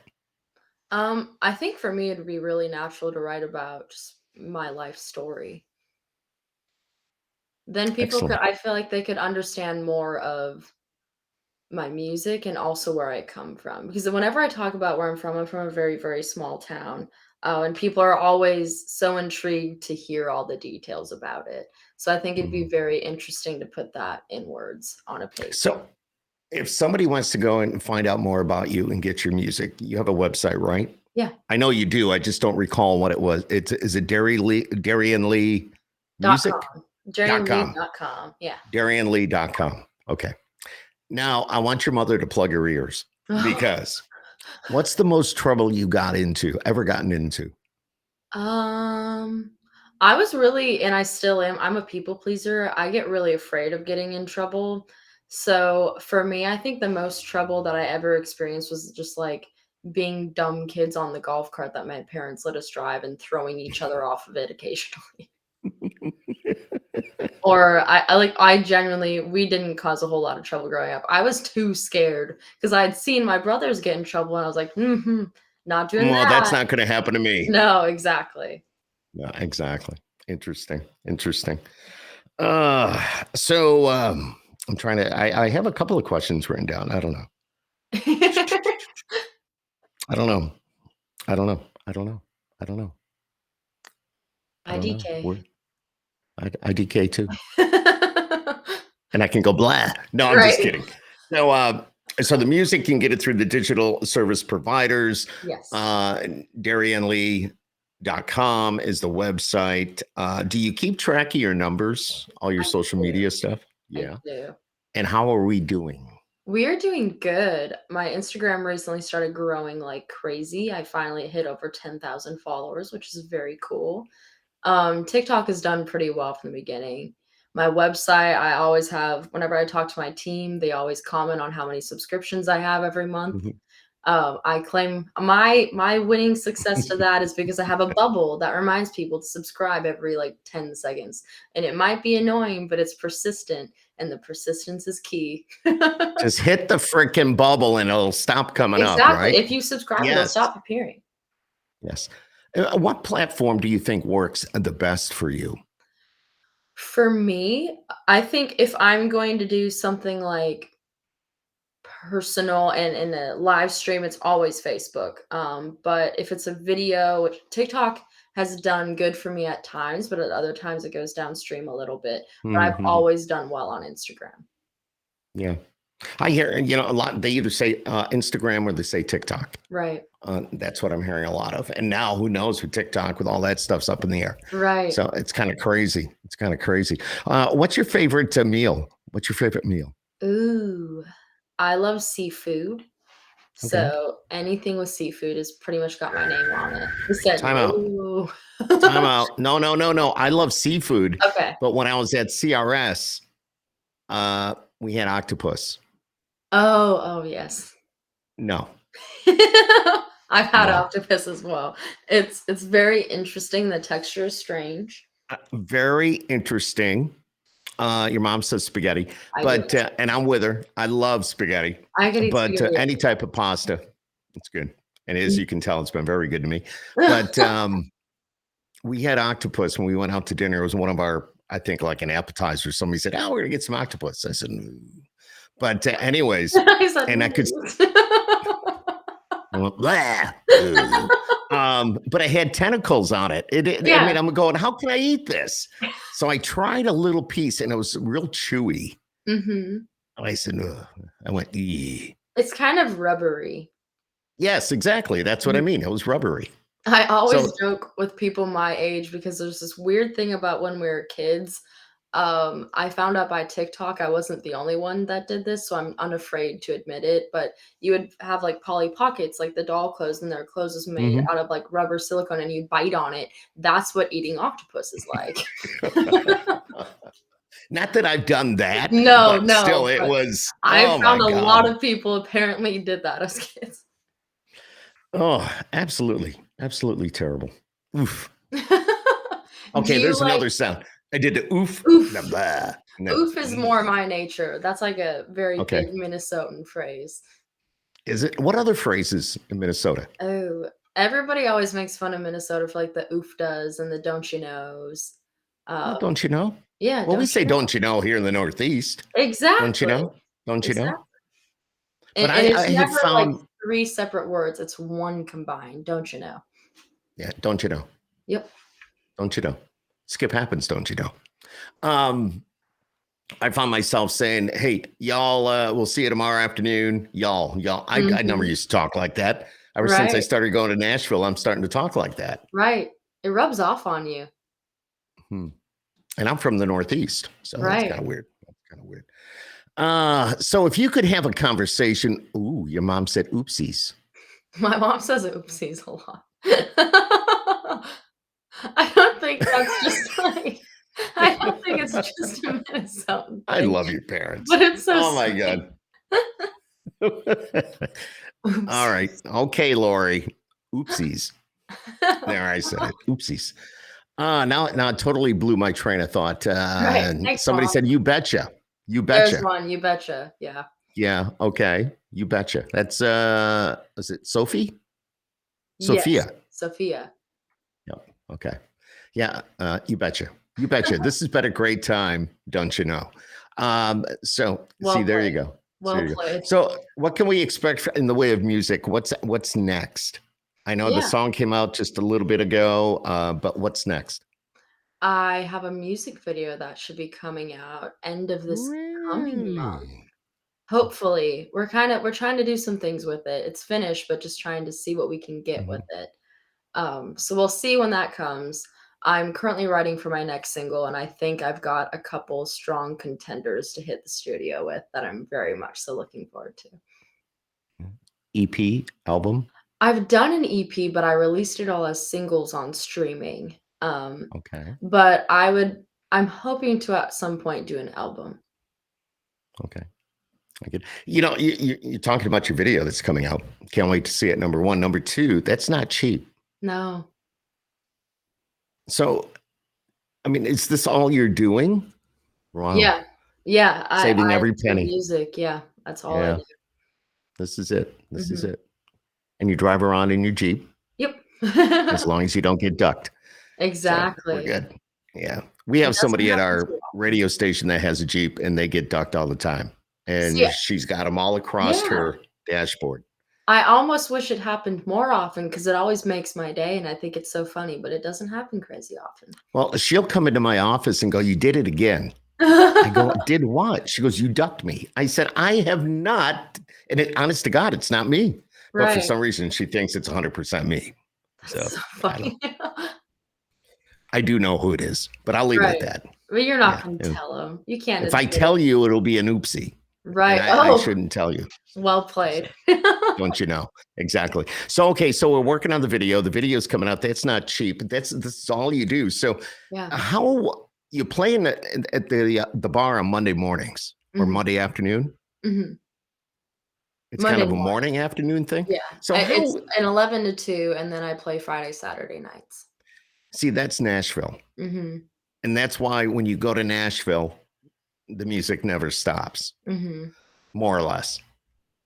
Speaker 3: I think for me it'd be really natural to write about just my life story. Then people could
Speaker 2: Excellent.
Speaker 3: I feel like they could understand more of my music and also where I come from. Because whenever I talk about where I'm from a very, very small town. And people are always so intrigued to hear all the details about it. So I think it'd be
Speaker 2: Mhm.
Speaker 3: very interesting to put that in words on a page.
Speaker 2: So if somebody wants to go and find out more about you and get your music, you have a website, right?
Speaker 3: Yeah.
Speaker 2: I know you do. I just don't recall what it was. Is it Dariann Leigh music?
Speaker 3: .com.
Speaker 2: .com.
Speaker 3: JourneyLead.com. Yeah.
Speaker 2: DariannLeigh.com. Okay. Now I want your mother to plug her ears, because what's the most trouble you ever gotten into?
Speaker 3: Um, I was really, and I still am, I'm a people pleaser. I get really afraid of getting in trouble. So for me, I think the most trouble that I ever experienced was just like being dumb kids on the golf cart that my parents let us drive and throwing each other off of it occasionally. Or I genuinely, we didn't cause a whole lot of trouble growing up. I was too scared because I had seen my brothers get in trouble, and I was like, not doing
Speaker 2: Well, that's
Speaker 3: that.
Speaker 2: not going to happen to me.
Speaker 3: No, exactly.
Speaker 2: No, exactly. Interesting. Interesting. Uh, so I'm trying to. I have a couple of questions written down. I don't know. I don't know. I don't know. I don't know. I don't know. I don't know.
Speaker 3: IDK.
Speaker 2: IDK too, and I can go blah. No, I'm just
Speaker 3: Right.
Speaker 2: kidding. So, so the music you can get it through the digital service providers.
Speaker 3: Yes,
Speaker 2: DariannLeigh.com is the website. Do you keep track of your numbers, all your
Speaker 3: I
Speaker 2: social
Speaker 3: do.
Speaker 2: media stuff?
Speaker 3: I
Speaker 2: Yeah.
Speaker 3: do.
Speaker 2: And how are we doing?
Speaker 3: We are doing good. My Instagram recently started growing like crazy. I finally hit over 10,000 followers, which is very cool. TikTok has done pretty well from the beginning. My website, I always have, whenever I talk to my team, they always comment on how many subscriptions I have every month.
Speaker 2: Mhm.
Speaker 3: I claim my winning success to that is because I have a bubble that reminds people to subscribe every like 10 seconds. And it might be annoying, but it's persistent, and the persistence is key.
Speaker 2: Just hit the freaking bubble and it'll stop coming up,
Speaker 3: Exactly.
Speaker 2: right?
Speaker 3: If you subscribe, it'll
Speaker 2: Yes.
Speaker 3: stop appearing.
Speaker 2: Yes. What platform do you think works the best for you?
Speaker 3: For me, I think if I'm going to do something like personal and in a live stream, it's always Facebook. But if it's a video, which TikTok has done good for me at times, but at other times it goes downstream a little bit. But I've
Speaker 2: Mhm.
Speaker 3: always done well on Instagram.
Speaker 2: Yeah. I hear, a lot, they either say Instagram or they say TikTok.
Speaker 3: Right.
Speaker 2: That's what I'm hearing a lot of. And now who knows with TikTok with all that stuff's up in the air.
Speaker 3: Right.
Speaker 2: So it's kind of crazy. It's kind of crazy. What's your favorite meal? What's your favorite meal?
Speaker 3: Ooh, I love seafood.
Speaker 2: Okay.
Speaker 3: So anything with seafood has pretty much got my name on it. You said
Speaker 2: Time out.
Speaker 3: no.
Speaker 2: Time out. No, no, no, no. I love seafood.
Speaker 3: Okay.
Speaker 2: But when I was at CRS, we had octopus.
Speaker 3: Oh, yes.
Speaker 2: No,
Speaker 3: I've had
Speaker 2: no.
Speaker 3: octopus as well. It's very interesting. The texture is strange.
Speaker 2: Very interesting. Your mom says spaghetti,
Speaker 3: I do.
Speaker 2: but and I'm with her. I love spaghetti,
Speaker 3: I could eat
Speaker 2: but
Speaker 3: spaghetti.
Speaker 2: any type of pasta, it's good. And as you can tell, it's been very good to me.
Speaker 3: every-
Speaker 2: But we had octopus when we went out to dinner. It was one of our, I think, like an appetizer. Somebody said, "Oh, we're gonna get some octopus." I said, "No." But anyways,
Speaker 3: I said,
Speaker 2: and I could.
Speaker 3: "Mm."
Speaker 2: I went, "Blah." Ugh. But I had tentacles on it. I
Speaker 3: Yeah.
Speaker 2: mean, I'm going, how can I eat this? So I tried a little piece and it was real chewy.
Speaker 3: Mhm.
Speaker 2: And I said, ugh. I went, "Eeh."
Speaker 3: It's kind of rubbery.
Speaker 2: Yes, exactly. That's what I mean. It was rubbery.
Speaker 3: I always
Speaker 2: So,
Speaker 3: joke with people my age because there's this weird thing about when we were kids. I found out by TikTok I wasn't the only one that did this, so I'm unafraid to admit it. But you would have like Polly Pockets, like the doll clothes, and their clothes is made
Speaker 2: mhm.
Speaker 3: out of like rubber silicone, and you bite on it. That's what eating octopus is like.
Speaker 2: Not that I've done that,
Speaker 3: No,
Speaker 2: but still,
Speaker 3: no,
Speaker 2: it
Speaker 3: but
Speaker 2: was,
Speaker 3: I
Speaker 2: oh my
Speaker 3: found a lot
Speaker 2: God.
Speaker 3: of people apparently did that as kids.
Speaker 2: Oh, absolutely. Absolutely terrible. Oof.
Speaker 3: Do
Speaker 2: Okay,
Speaker 3: you
Speaker 2: there's
Speaker 3: like
Speaker 2: another sound. I did the oof. Blah,
Speaker 3: oof?
Speaker 2: blah, and then,
Speaker 3: Oof is more my nature. That's like a very
Speaker 2: okay.
Speaker 3: big Minnesotan phrase.
Speaker 2: Is it? What other phrases in Minnesota?
Speaker 3: Oh, everybody always makes fun of Minnesota for like the oof does and the don't you knows.
Speaker 2: Oh,
Speaker 3: Um,
Speaker 2: don't you know?
Speaker 3: yeah,
Speaker 2: Well, we
Speaker 3: don't
Speaker 2: say
Speaker 3: you know?
Speaker 2: don't you know here in the Northeast. Don't you
Speaker 3: Exactly.
Speaker 2: know? Don't you know?
Speaker 3: Exactly.
Speaker 2: But
Speaker 3: And
Speaker 2: I
Speaker 3: it's
Speaker 2: have
Speaker 3: never like
Speaker 2: found,
Speaker 3: 3 separate words, it's one combined, don't you know?
Speaker 2: yeah, don't you know?
Speaker 3: Yep.
Speaker 2: Don't you know? Skip happens, don't you know? Um, I found myself saying, "Hey, y'all, we'll see you tomorrow afternoon." Y'all. I never
Speaker 3: Mhm.
Speaker 2: used to talk like that. Ever since I
Speaker 3: Right,
Speaker 2: started going to Nashville, I'm starting to talk like that.
Speaker 3: right. It rubs off on you.
Speaker 2: Hmm. And I'm from the Northeast, so that's kind
Speaker 3: Right.
Speaker 2: of weird. That's kind of weird. So if you could have a conversation, ooh, your mom said oopsies.
Speaker 3: My mom says oopsies a lot. I don't think that's just like I don't think it's just a Minnesotan
Speaker 2: I
Speaker 3: thing,
Speaker 2: love your parents.
Speaker 3: but it's so
Speaker 2: Oh my
Speaker 3: sweet.
Speaker 2: God. All right.
Speaker 3: Oopsies.
Speaker 2: Okay, Lori. Oopsies. There, I said it. Oopsies. Now it totally blew my train of thought.
Speaker 3: Right. Thanks,
Speaker 2: Somebody
Speaker 3: mom.
Speaker 2: said, "You betcha." You
Speaker 3: There's
Speaker 2: betcha.
Speaker 3: one, you betcha. Yeah.
Speaker 2: Yeah. Okay. You betcha. That's is it Sophie?
Speaker 3: Yes,
Speaker 2: Sophia.
Speaker 3: Sophia.
Speaker 2: Yep. Okay. Yeah. You betcha. You betcha. This has been a great time, don't you know? So see,
Speaker 3: Well
Speaker 2: there you
Speaker 3: played.
Speaker 2: go. So,
Speaker 3: Well
Speaker 2: there you go.
Speaker 3: played.
Speaker 2: So what can we expect in the way of music? What's next? I know the
Speaker 3: Yeah.
Speaker 2: song came out just a little bit ago, but what's next?
Speaker 3: I have a music video that should be coming out end of this coming month.
Speaker 2: Really?
Speaker 3: Hopefully. We're trying to do some things with it. It's finished, but just trying to see what we can get with
Speaker 2: Mhm.
Speaker 3: it. So we'll see when that comes. I'm currently writing for my next single, and I think I've got a couple strong contenders to hit the studio with that I'm very much so looking forward to.
Speaker 2: EP album.
Speaker 3: I've done an EP, but I released it all as singles on streaming.
Speaker 2: Okay.
Speaker 3: But I'm hoping to at some point do an album.
Speaker 2: Okay. I get, you're talking about your video that's coming out. Can't wait to see it. Number one. Number two, that's not cheap.
Speaker 3: No.
Speaker 2: So, I mean, is this all you're doing? Wow.
Speaker 3: Yeah. Yeah.
Speaker 2: Saving
Speaker 3: I
Speaker 2: every
Speaker 3: do
Speaker 2: penny.
Speaker 3: music. Yeah. That's all I
Speaker 2: Yeah.
Speaker 3: do.
Speaker 2: This is it. This is
Speaker 3: Mhm.
Speaker 2: it. And you drive around in your Jeep
Speaker 3: Yep.
Speaker 2: as long as you don't get ducked. So we're
Speaker 3: Exactly.
Speaker 2: good. Yeah. We
Speaker 3: It
Speaker 2: have
Speaker 3: doesn't
Speaker 2: somebody at
Speaker 3: happen
Speaker 2: our
Speaker 3: too often.
Speaker 2: radio station that has a Jeep and they get ducked all the time.
Speaker 3: See,
Speaker 2: And she's got them all across
Speaker 3: yeah.
Speaker 2: her dashboard.
Speaker 3: I almost wish it happened more often because it always makes my day, and I think it's so funny, but it doesn't happen crazy often.
Speaker 2: Well, she'll come into my office and go, "You did it again." I go, "Did what?" She goes, "You ducked me." I said, "I have not." And honest to God, it's not me. But for
Speaker 3: Right.
Speaker 2: some reason, she thinks it's 100% me. So
Speaker 3: That's so
Speaker 2: I don't.
Speaker 3: funny.
Speaker 2: I do know who it is, but I'll leave it at
Speaker 3: Right.
Speaker 2: that.
Speaker 3: But you're not
Speaker 2: Yeah.
Speaker 3: gonna
Speaker 2: And
Speaker 3: tell them. You can't
Speaker 2: if I
Speaker 3: admit it.
Speaker 2: tell you, it'll be an oopsie, and
Speaker 3: Right.
Speaker 2: I
Speaker 3: Oh,
Speaker 2: shouldn't tell you.
Speaker 3: well
Speaker 2: So
Speaker 3: played.
Speaker 2: don't you know? Exactly. So okay, so we're working on the video. The video's coming out. That's not cheap. This is all you do. So
Speaker 3: Yeah.
Speaker 2: how you playing at the bar on Monday mornings or
Speaker 3: Mhm.
Speaker 2: Monday afternoon?
Speaker 3: Mhm.
Speaker 2: It's kind
Speaker 3: Monday
Speaker 2: of a
Speaker 3: morning.
Speaker 2: morning afternoon thing.
Speaker 3: Yeah.
Speaker 2: So
Speaker 3: It's
Speaker 2: how
Speaker 3: an 11 to 2, and then I play Friday, Saturday nights.
Speaker 2: see that's Nashville.
Speaker 3: Mhm.
Speaker 2: And that's why when you go to Nashville, the music never stops,
Speaker 3: Mhm.
Speaker 2: more or less.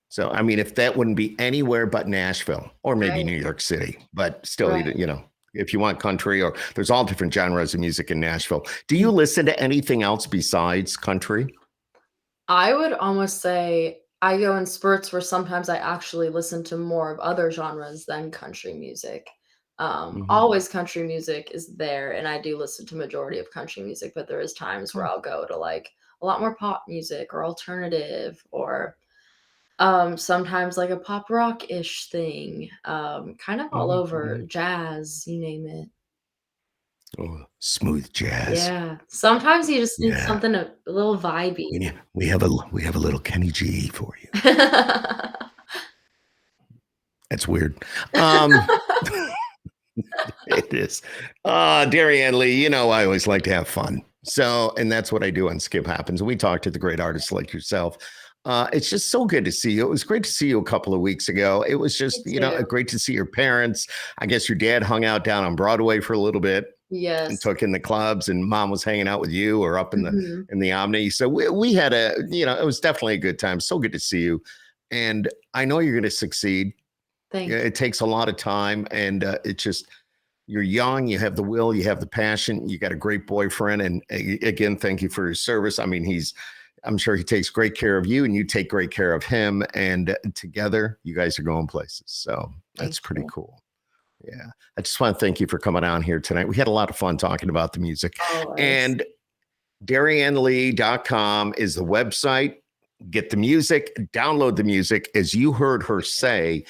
Speaker 2: So I mean, if that wouldn't be anywhere but Nashville or maybe
Speaker 3: Right.
Speaker 2: New York City, but still,
Speaker 3: Right.
Speaker 2: if you want country or there's all different genres of music in Nashville. Do
Speaker 3: Mm.
Speaker 2: you listen to anything else besides country?
Speaker 3: I would almost say I go in spurts where sometimes I actually listen to more of other genres than country music.
Speaker 2: Mhm.
Speaker 3: Always country music is there, and I do listen to majority of country music, but there is times where
Speaker 2: Oh,
Speaker 3: I'll go to like a lot more pop music or alternative or sometimes like a pop rock-ish thing. Kind of all
Speaker 2: mhm,
Speaker 3: over
Speaker 2: mhm.
Speaker 3: jazz, you name it.
Speaker 2: Oh, smooth jazz.
Speaker 3: Yeah. Sometimes you just need
Speaker 2: Yeah.
Speaker 3: something a little vibey.
Speaker 2: We have a little Kenny G for you. That's weird. Um It is. Dariann Leigh, I always like to have fun. So, and that's what I do on Skip Happens. We talk to the great artists like yourself. It's just so good to see you. It was great to see you a couple of weeks ago. It was
Speaker 3: Me
Speaker 2: just,
Speaker 3: too.
Speaker 2: great to see your parents. I guess your dad hung out down on Broadway for a little bit and
Speaker 3: Yes.
Speaker 2: took in the clubs, and mom was hanging out with you or up in the
Speaker 3: Mhm.
Speaker 2: Omni. So we had it was definitely a good time. So good to see you. And I know you're going to succeed. Yeah,
Speaker 3: Thank you.
Speaker 2: it takes a lot of time, and it just you're young, you have the will, you have the passion, you got a great boyfriend. And again, thank you for his service. I mean, I'm sure he takes great care of you and you take great care of him. And together, you guys are going places. So
Speaker 3: Thank
Speaker 2: that's pretty
Speaker 3: you.
Speaker 2: cool. Yeah. I just want to thank you for coming on here tonight. We had a lot of fun talking about the music.
Speaker 3: Always.
Speaker 2: And DariannLeigh.com is the website. Get the music, download the music. As you heard her say,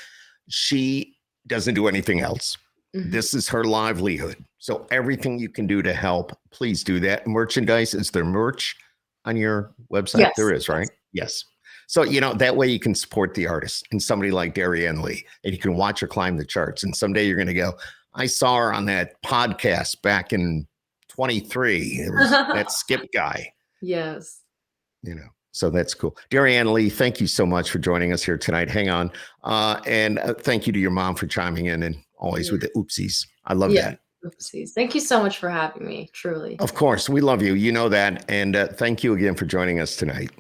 Speaker 2: she doesn't do anything else.
Speaker 3: Mhm.
Speaker 2: This is her livelihood. So everything you can do to help, please do that. Merchandise, is there merch on your website? There
Speaker 3: Yes,
Speaker 2: is,
Speaker 3: yes.
Speaker 2: right? Yes. So, that way you can support the artist and somebody like Dariann Leigh, and you can watch her climb the charts. And someday you're going to go, I saw her on that podcast back in 23. It was that Skip guy,
Speaker 3: Yes.
Speaker 2: So that's cool. Dariann Leigh, thank you so much for joining us here tonight. Hang on. And thank you to your mom for chiming in and always
Speaker 3: Yeah.
Speaker 2: with the oopsies. I love
Speaker 3: Yeah.
Speaker 2: that.
Speaker 3: Oopsies. Thank you so much for having me, truly.
Speaker 2: Of course, we love you. You know that. And thank you again for joining us tonight.